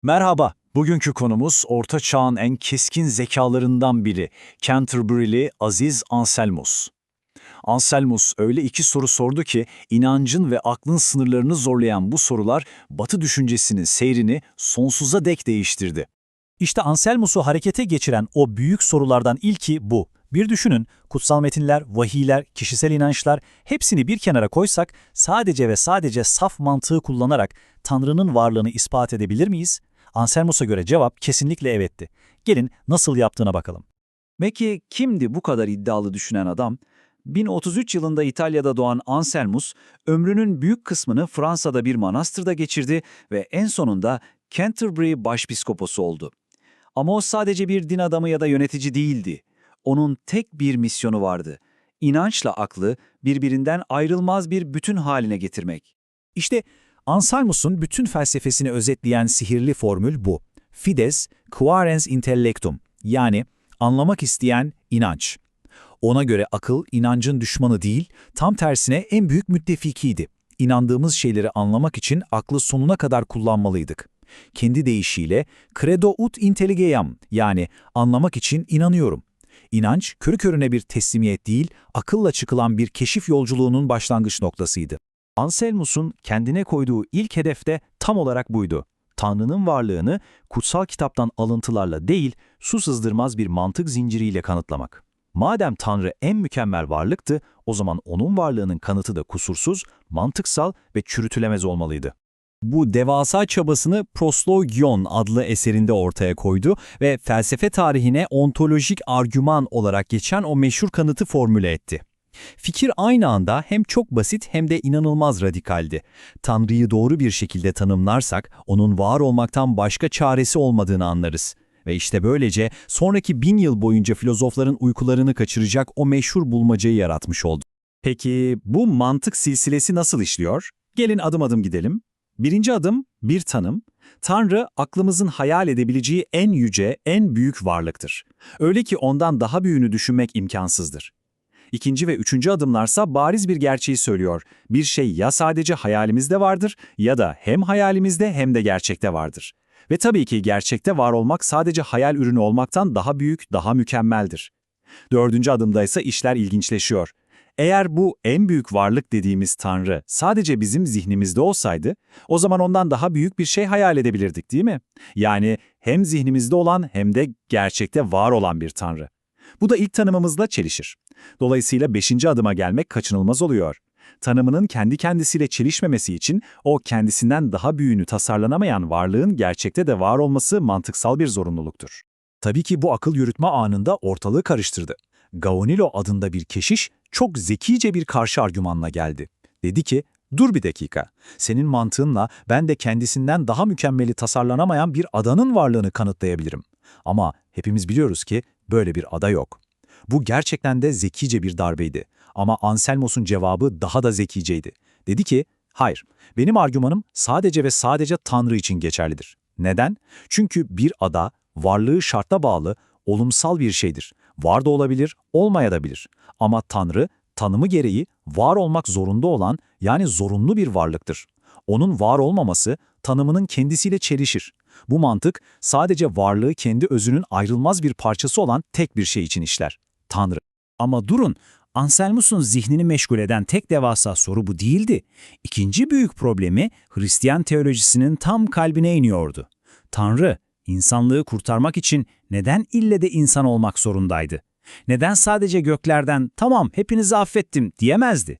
Merhaba, bugünkü konumuz Orta Çağ'ın en keskin zekalarından biri, Canterbury'li Aziz Anselmus. Anselmus öyle iki soru sordu ki, inancın ve aklın sınırlarını zorlayan bu sorular, Batı düşüncesinin seyrini sonsuza dek değiştirdi. İşte Anselmus'u harekete geçiren o büyük sorulardan ilki bu. Bir düşünün, kutsal metinler, vahiyler, kişisel inançlar hepsini bir kenara koysak sadece ve sadece saf mantığı kullanarak Tanrı'nın varlığını ispat edebilir miyiz? Anselmus'a göre cevap kesinlikle evetti. Gelin nasıl yaptığına bakalım. Peki kimdi bu kadar iddialı düşünen adam? 1033 yılında İtalya'da doğan Anselmus, ömrünün büyük kısmını Fransa'da bir manastırda geçirdi ve en sonunda Canterbury başpiskoposu oldu. Ama o sadece bir din adamı ya da yönetici değildi. Onun tek bir misyonu vardı. İnançla aklı birbirinden ayrılmaz bir bütün haline getirmek. İşte Anselmus'un bütün felsefesini özetleyen sihirli formül bu. Fides quaerens intellectum, yani anlamak isteyen inanç. Ona göre akıl inancın düşmanı değil, tam tersine en büyük müttefikiydi. İnandığımız şeyleri anlamak için aklı sonuna kadar kullanmalıydık. Kendi deyişiyle credo ut intelligeam, yani anlamak için inanıyorum. İnanç, körü körüne bir teslimiyet değil, akılla çıkılan bir keşif yolculuğunun başlangıç noktasıydı. Anselmus'un kendine koyduğu ilk hedef de tam olarak buydu. Tanrı'nın varlığını kutsal kitaptan alıntılarla değil, su sızdırmaz bir mantık zinciriyle kanıtlamak. Madem Tanrı en mükemmel varlıktı, o zaman onun varlığının kanıtı da kusursuz, mantıksal ve çürütülemez olmalıydı. Bu devasa çabasını Proslogion adlı eserinde ortaya koydu ve felsefe tarihine ontolojik argüman olarak geçen o meşhur kanıtı formüle etti. Fikir aynı anda hem çok basit hem de inanılmaz radikaldi. Tanrı'yı doğru bir şekilde tanımlarsak, onun var olmaktan başka çaresi olmadığını anlarız. Ve işte böylece sonraki 1000 yıl boyunca filozofların uykularını kaçıracak o meşhur bulmacayı yaratmış oldu. Peki bu mantık silsilesi nasıl işliyor? Gelin adım adım gidelim. Birinci adım bir tanım. Tanrı aklımızın hayal edebileceği en yüce, en büyük varlıktır. Öyle ki ondan daha büyüğünü düşünmek imkansızdır. İkinci ve üçüncü adımlarsa bariz bir gerçeği söylüyor. Bir şey ya sadece hayalimizde vardır ya da hem hayalimizde hem de gerçekte vardır. Ve tabii ki gerçekte var olmak sadece hayal ürünü olmaktan daha büyük, daha mükemmeldir. Dördüncü adımda ise işler ilginçleşiyor. Eğer bu en büyük varlık dediğimiz Tanrı sadece bizim zihnimizde olsaydı, o zaman ondan daha büyük bir şey hayal edebilirdik, değil mi? Yani hem zihnimizde olan hem de gerçekte var olan bir Tanrı. Bu da ilk tanımımızla çelişir. Dolayısıyla 5. adıma gelmek kaçınılmaz oluyor. Tanımının kendi kendisiyle çelişmemesi için o kendisinden daha büyüğünü tasarlanamayan varlığın gerçekte de var olması mantıksal bir zorunluluktur. Tabii ki bu akıl yürütme anında ortalığı karıştırdı. Gaonilo adında bir keşiş çok zekice bir karşı argümanla geldi. Dedi ki, dur bir dakika, senin mantığınla ben de kendisinden daha mükemmeli tasarlanamayan bir adanın varlığını kanıtlayabilirim. Ama hepimiz biliyoruz ki böyle bir ada yok. Bu gerçekten de zekice bir darbeydi. Ama Anselmus'un cevabı daha da zekiceydi. Dedi ki, hayır, benim argümanım sadece ve sadece Tanrı için geçerlidir. Neden? Çünkü bir ada, varlığı şarta bağlı, olumsal bir şeydir. Var da olabilir, olmayabilir. Ama Tanrı, tanımı gereği var olmak zorunda olan, yani zorunlu bir varlıktır. Onun var olmaması, tanımının kendisiyle çelişir. Bu mantık, sadece varlığı kendi özünün ayrılmaz bir parçası olan tek bir şey için işler. Tanrı. Ama durun, Anselmus'un zihnini meşgul eden tek devasa soru bu değildi. İkinci büyük problemi Hristiyan teolojisinin tam kalbine iniyordu. Tanrı, insanlığı kurtarmak için neden ille de insan olmak zorundaydı? Neden sadece göklerden "tamam, hepinizi affettim" diyemezdi?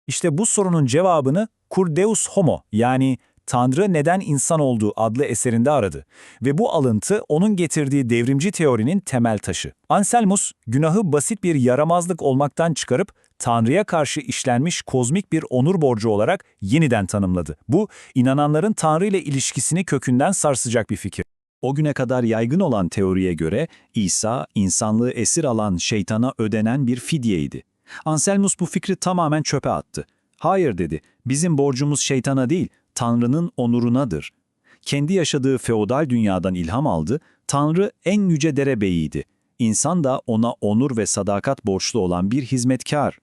İşte bu sorunun cevabını Cur Deus Homo, yani Tanrı Neden İnsan Oldu adlı eserinde aradı ve bu alıntı onun getirdiği devrimci teorinin temel taşı. Anselmus, günahı basit bir yaramazlık olmaktan çıkarıp Tanrı'ya karşı işlenmiş kozmik bir onur borcu olarak yeniden tanımladı. Bu, inananların Tanrı ile ilişkisini kökünden sarsacak bir fikir. O güne kadar yaygın olan teoriye göre İsa, insanlığı esir alan şeytana ödenen bir fidyeydi. Anselmus bu fikri tamamen çöpe attı. Hayır dedi, bizim borcumuz şeytana değil, Tanrı'nın onurunadır. Kendi yaşadığı feodal dünyadan ilham aldı, Tanrı en yüce derebeyiydi. İnsan da ona onur ve sadakat borçlu olan bir hizmetkar.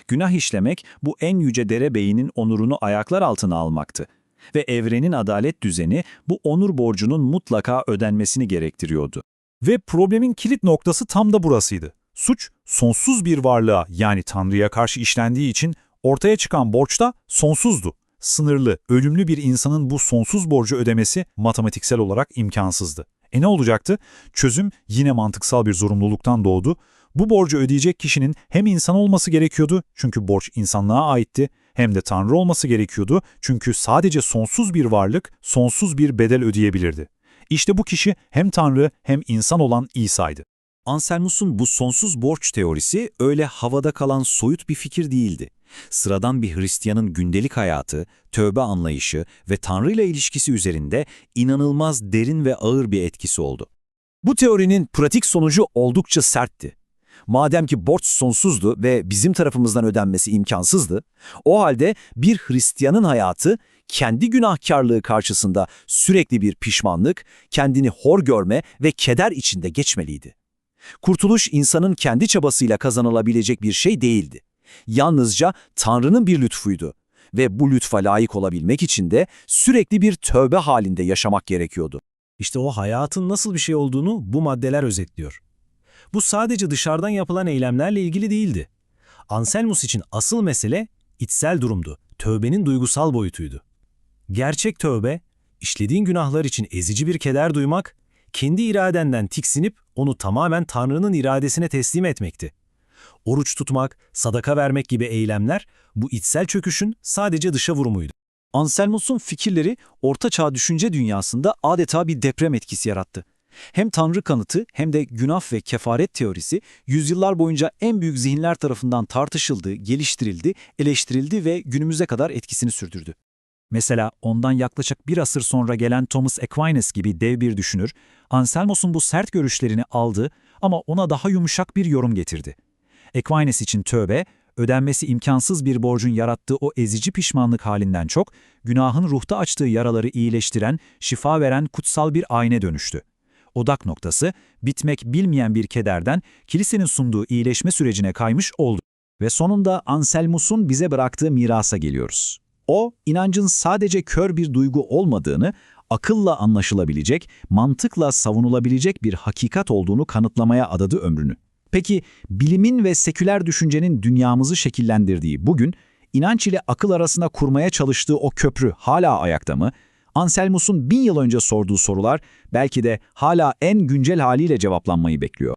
Günah işlemek bu en yüce derebeyinin onurunu ayaklar altına almaktı. Ve evrenin adalet düzeni bu onur borcunun mutlaka ödenmesini gerektiriyordu. Ve problemin kilit noktası tam da burasıydı. Suç, sonsuz bir varlığa yani Tanrı'ya karşı işlendiği için ortaya çıkan borç da sonsuzdu. Sınırlı, ölümlü bir insanın bu sonsuz borcu ödemesi matematiksel olarak imkansızdı. Ne olacaktı? Çözüm yine mantıksal bir zorunluluktan doğdu. Bu borcu ödeyecek kişinin hem insan olması gerekiyordu çünkü borç insanlığa aitti, hem de Tanrı olması gerekiyordu çünkü sadece sonsuz bir varlık sonsuz bir bedel ödeyebilirdi. İşte bu kişi hem Tanrı hem insan olan İsa'ydı. Anselmus'un bu sonsuz borç teorisi öyle havada kalan soyut bir fikir değildi. Sıradan bir Hristiyanın gündelik hayatı, tövbe anlayışı ve Tanrı ile ilişkisi üzerinde inanılmaz derin ve ağır bir etkisi oldu. Bu teorinin pratik sonucu oldukça sertti. Madem ki borç sonsuzdu ve bizim tarafımızdan ödenmesi imkansızdı, o halde bir Hristiyanın hayatı kendi günahkarlığı karşısında sürekli bir pişmanlık, kendini hor görme ve keder içinde geçmeliydi. Kurtuluş insanın kendi çabasıyla kazanılabilecek bir şey değildi. Yalnızca Tanrı'nın bir lütfuydu ve bu lütfa layık olabilmek için de sürekli bir tövbe halinde yaşamak gerekiyordu. İşte o hayatın nasıl bir şey olduğunu bu maddeler özetliyor. Bu sadece dışarıdan yapılan eylemlerle ilgili değildi. Anselmus için asıl mesele içsel durumdu, tövbenin duygusal boyutuydu. Gerçek tövbe, işlediğin günahlar için ezici bir keder duymak, kendi iradenden tiksinip onu tamamen Tanrı'nın iradesine teslim etmekti. Oruç tutmak, sadaka vermek gibi eylemler bu içsel çöküşün sadece dışa vurumuydu. Anselmus'un fikirleri Orta Çağ düşünce dünyasında adeta bir deprem etkisi yarattı. Hem Tanrı kanıtı hem de günah ve kefaret teorisi yüzyıllar boyunca en büyük zihinler tarafından tartışıldı, geliştirildi, eleştirildi ve günümüze kadar etkisini sürdürdü. Mesela ondan yaklaşık bir asır sonra gelen Thomas Aquinas gibi dev bir düşünür, Anselmus'un bu sert görüşlerini aldı ama ona daha yumuşak bir yorum getirdi. Aquinas için tövbe, ödenmesi imkansız bir borcun yarattığı o ezici pişmanlık halinden çok, günahın ruhta açtığı yaraları iyileştiren, şifa veren kutsal bir ayna dönüştü. Odak noktası, bitmek bilmeyen bir kederden kilisenin sunduğu iyileşme sürecine kaymış oldu. Ve sonunda Anselmus'un bize bıraktığı mirasa geliyoruz. O, inancın sadece kör bir duygu olmadığını, akılla anlaşılabilecek, mantıkla savunulabilecek bir hakikat olduğunu kanıtlamaya adadı ömrünü. Peki, bilimin ve seküler düşüncenin dünyamızı şekillendirdiği bugün, inanç ile akıl arasında kurmaya çalıştığı o köprü hala ayakta mı? Anselmus'un 1000 yıl önce sorduğu sorular belki de hala en güncel haliyle cevaplanmayı bekliyor.